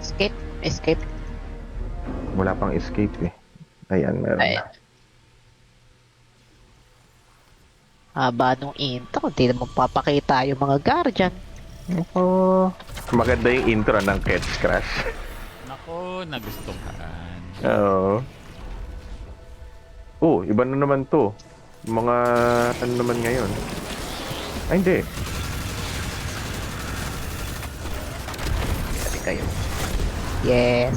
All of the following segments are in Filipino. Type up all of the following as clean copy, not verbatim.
Escape. Escape. Wala pang escape eh. Ayan, meron Ay, na. haba nung intro. Hindi na magpapakita yung mga guardian. Ako. Maganda yung intro ng Catch Crash. Nako, nagustuhan. Oo. Oh, iba na naman to. Mga ano naman ngayon? Ay, hindi. Sabi kayo. Yes.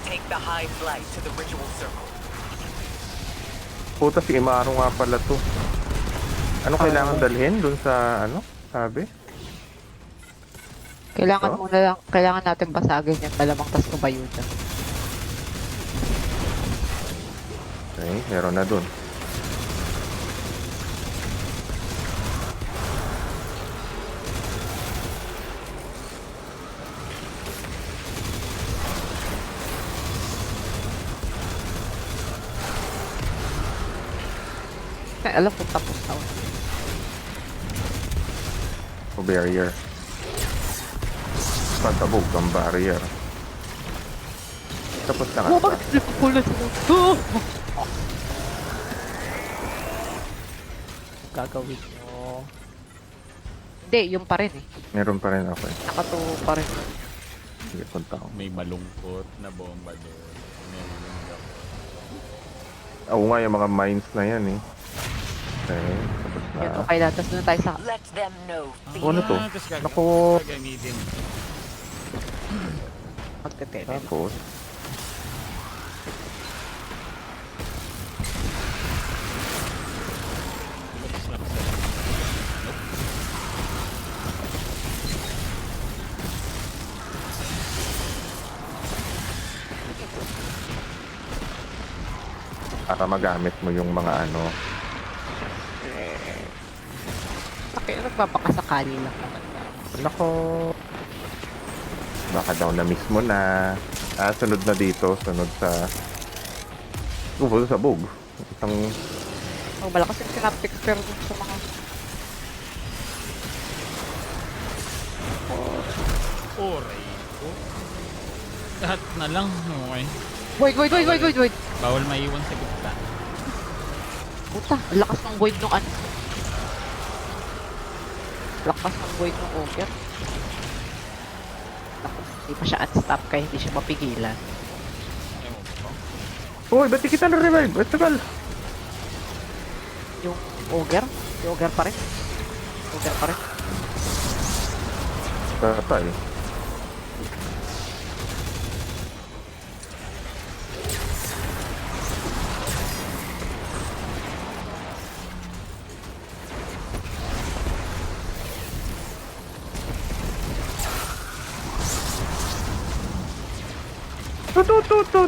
Take the high flight to the ritual circle. Puta, si Imaro nga pala to. Ano kailangan dalhin dun sa ano? Sabi? Kailangan Ito? muna lang, kailangan natin basagin yung malamang tas tumayo dyan. Okay, meron na dun. Ay, alam ko tapos na. O barrier. Patabog ang barrier. Tapos na Oh, nga. bakit hindi ko pulot mo? Oh! Gagawin mo. Hindi, yung pa rin eh. Meron pa rin ako eh. Nakatuo pa rin. Sige, punta ko. May malungkot na bomba doon. Meron ako. Oo nga, yung mga mines na yan eh. Okay, tapos na. Yan, okay lang. Tapos doon tayo sa... Let them know. Oh, ano to? Tapos Naku. gagamitin. Magte-tele. Tapos, Tapos na kasi. para magamit mo yung mga ano. Okay, nagpapakasakali lang naman. Nako. Baka daw na-miss mo na. Ah, sunod na dito. Sunod sa... Sa bug. Isang... Oh, malakas yung synaptic pero dun sa mga... Oray ko. Lahat na lang. Okay. Wait! Bawal maiwan sa gitna. Puta, ang lakas ng void nung ano. Lakas ng void nung ogre. Naku, hindi pa siya unstop kaya hindi siya mapigilan. Ewan ko. Uy, ba't di kita na-revive? Ba't tagal? Yung ogre? Yung ogre pa rin? Ogre pa rin? Tatay.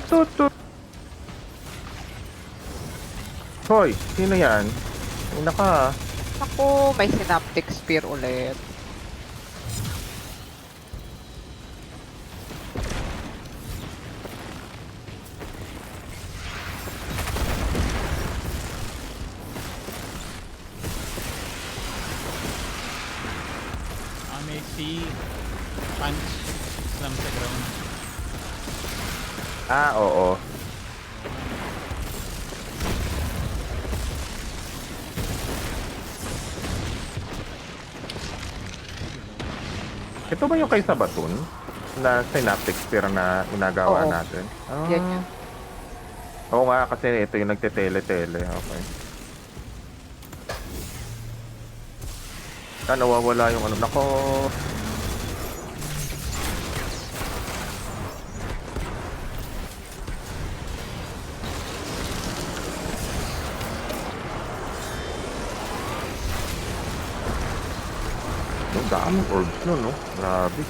Tut. Hoy, sino yan? Una ka. Naku, may synaptic spear ulit. May si punch slam sa ground. Ah, oo. Ito ba yung kay Sabatun? Na synaptic spear na ginagawa Oo. natin? Ah. Yan yun. Oo nga, kasi ito yung nagte-tele-tele. Okay. Ah, nawawala yung ano. Nako. Ang daming orbs nun, no? Grabe.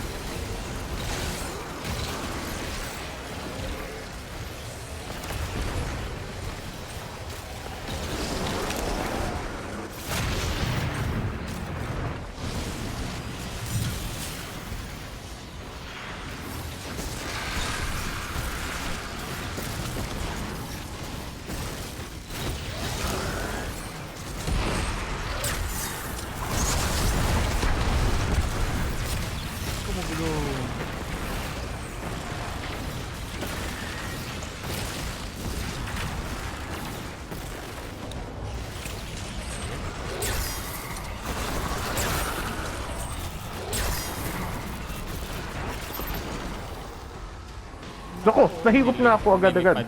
Nako, nahigop na ako agad-agad.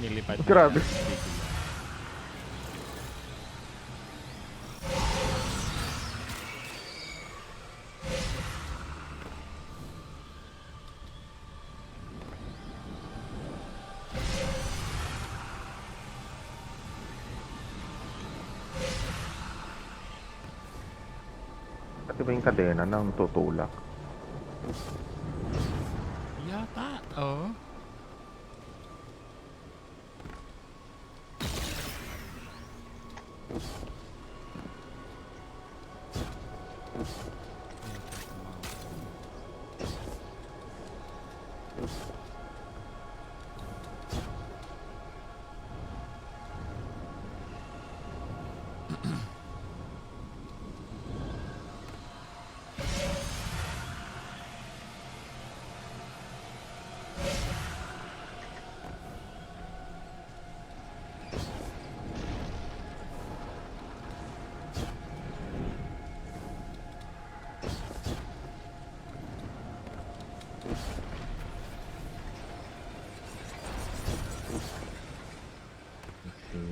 Nilipad. Grabe. Pati ba yung kadena ng tutulak? Yata. Oo.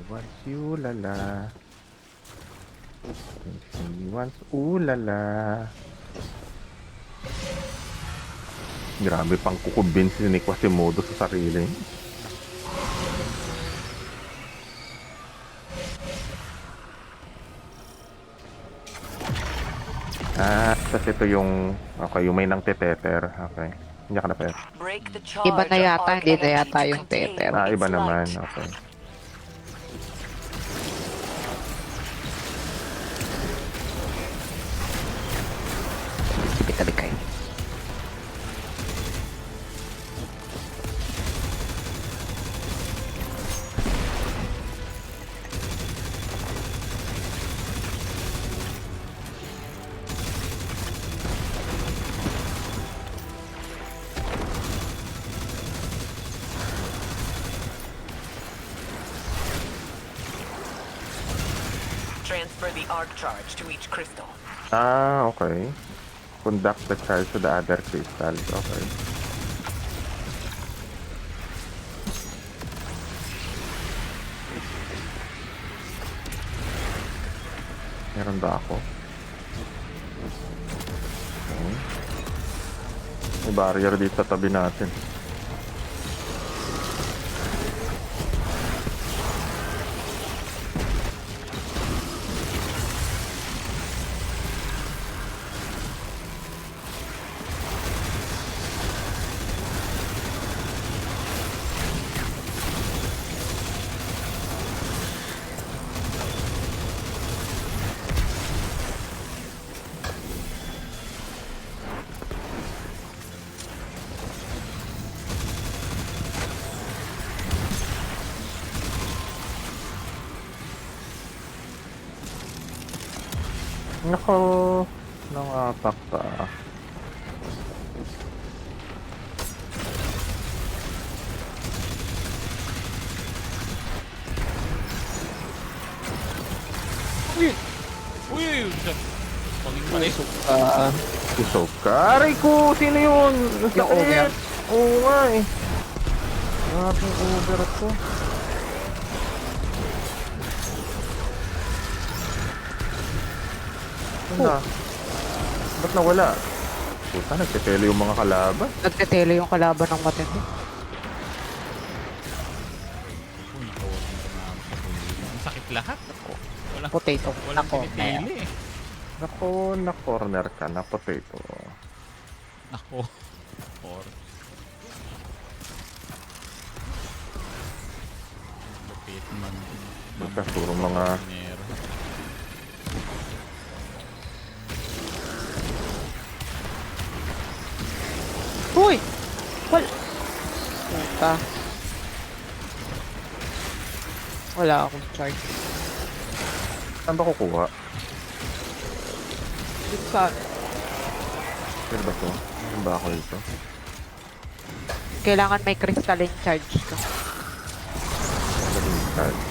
Once you lala. Once ulala. Grabe pang kukumbinsi ni Quasimodo sa sarili. Tapos ito yung, okay, yung may nang teteter. Okay. Hindi ka na pwede. Break the charge Iba na of yata, arc hindi na energy yata to yung contain tether. Iba its naman. light. Okay. Tabi kayo. Transfer the arc charge to each crystal. Okay. Conduct the charge to the other crystals. Okay. Meron ba ako? Okay. May barrier dito sa tabi natin. Nako, nangatak ka. Uy! Uy! Paging pala Isog ka. Aray ko! Sino yun? Ang Yung sakit. Uber. Oo nga eh. Grabe yung Uber to. Wala. Ba't nawala? Puta, nagtetele yung mga kalaban. Nagtetele yung kalaban ng matindi. Uy, nakuha ko na sa pulis. Ang sakit lahat. Walang, Potato. walang Ako. pinipili eh. Nako, na-corner ka na potato. Ako. Or. Lupit man. Magkasuro mga... Dinero. Uy! Puta. Wala akong charge. Saan ba kukuha? Dito sa... Saan ba to? Saan ba ako dito? Kailangan may crystalline charge ka. Galing charge.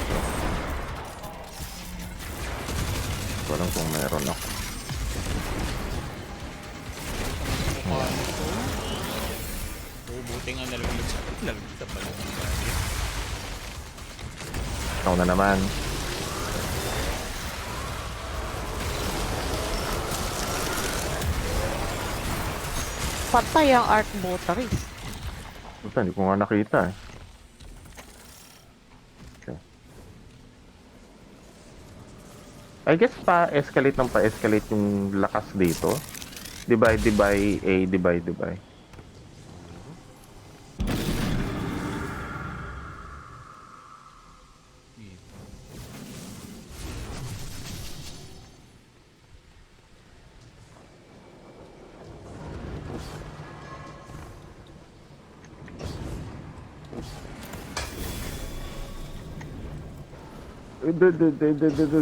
Walang kung meron ako. Ubus. Buti nga nalaglag sa balon. Ikaw na naman. Patay ang Arc Motorist. Puta, hindi ko nga nakita eh. Okay. I guess pa-escalate ng pa-escalate yung lakas dito. Divide by A, divide by.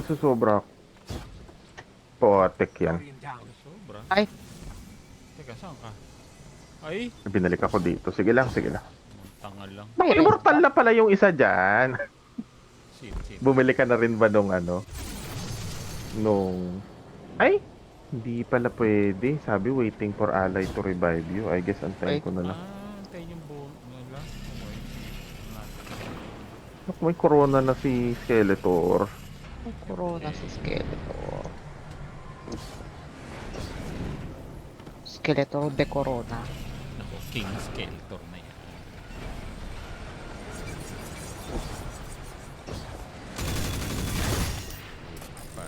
Sa sobra. Potek yan. Sobra. Ay, Teka, saan ka? Ay, Binalik ako dito. Sige lang, sige lang. tanga lang. Ay, mayroon. immortal na pala yung isa dyan. Shit. Bumili ka na rin ba nung ano? Nung... Ay! Hindi pala pwede. Sabi, waiting for ally to revive you. I guess antayin ko na lang. Antayin yung buo. Wala. Look, may corona na si Skeletor. Corona si Skeletor. Skeletor de Corona. Naku, King Skeletor na yan. Pa.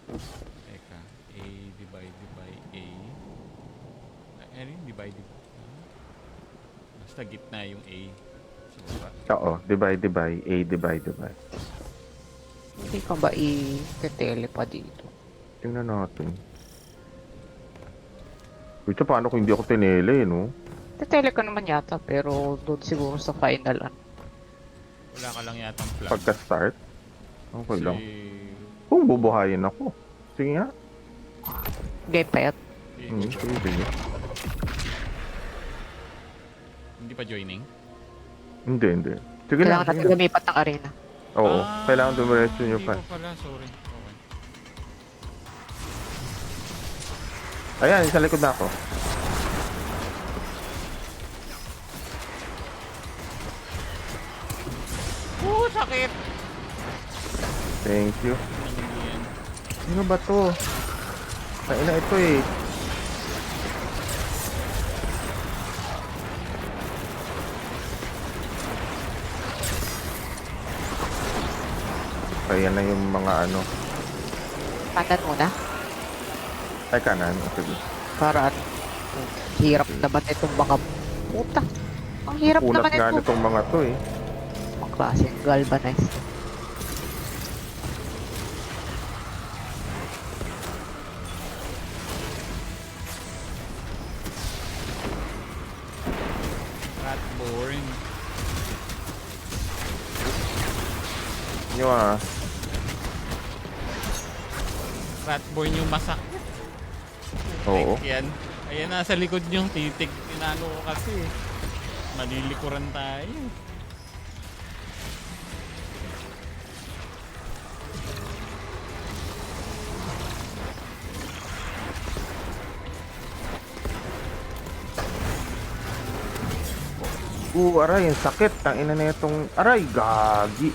Teka, A divided by A. Ano yung divided? Basta gitna yung A. Sobra. Oo, divide by A, divide by. Hindi ka ba i-tele pa dito? Tingnan natin. Ito, paano kung hindi ako tinele, no? Tele ka naman yata, pero doon siguro sa final. Wala ka lang yatang plan. Pagka-start. Okay lang. Si- Kung bubuhayin ako. Sige nga. Game pa yan. Sige, sige. Hindi pa joining? Hindi, hindi. Sige lang, Kailangan sige natin lang. lumipat ng arena. Oo, kailangan dumiretso nyo Hindi pa. pa pala, sorry. Okay. Ayan, sa likod na ako. Sakit! Thank you. Yan. Sino ba to? Kaina ito eh. Kaya na yung mga ano. Kanan muna. Ay, kanan. Sige. Para hirap naman itong mga puta. Ang hirap Kunat naman nga ito. nitong mga to eh. Ang klaseng galvanized. Rat boring. Nyo ah. Ratborn yung masakit. Oo. Yan. Ayan, nasa likod yung titik. Inano ko kasi. Malilikuran tayo. Aray, ang sakit. Ang ina na itong... Aray, gagi.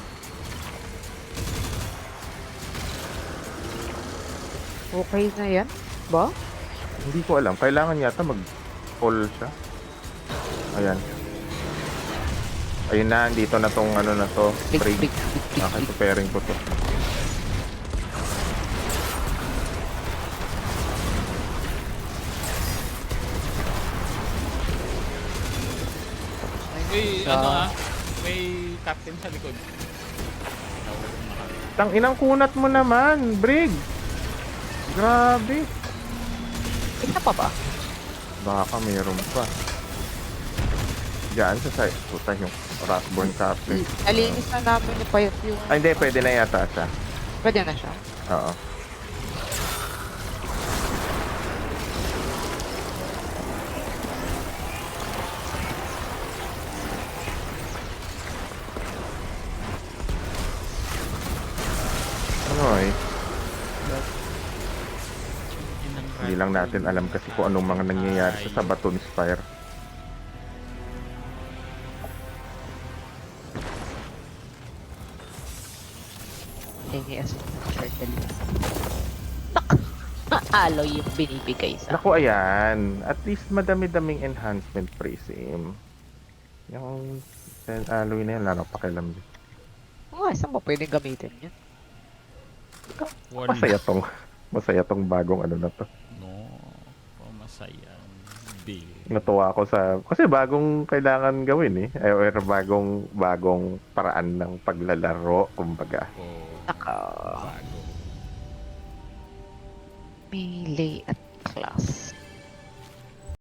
Okay na yan? Ba? Hindi ko alam. Kailangan yata mag-call siya. Ayan. Ayun na, dito na tong ano na to. Big, Break. big, big, big, Okay, big. preparing ko to. May Sa- ano may captain sa likod. Nahulog na kami. Tang inang kunat mo naman, Brig. Grabe. Isa pa ba? Baka mayroon pa. Diyan sa side. Puta yung Ratborn Captain. Nalinis na namin ni Payot yung... Ay, hindi. Pwede na yata siya. Pwede na siya. Oo. Ano eh? Inang Hindi lang natin alam kasi kung anong mga nangyayari sa Sabaton Spire. AS Turtle. Alloy yung binibigay sa Naku, ayan. At least madami-daming enhancement Prism. Yung alloy na yan, lalo pakialam din. Oh, saan mo pwedeng gamitin yun? Wala. Masaya tong bagong ano na to. No. Oh, masaya. Bill. Natuwa ako sa, kasi bagong kailangan gawin eh. Or bagong paraan ng paglalaro, kumbaga. Oh, Naka bago. melee at class.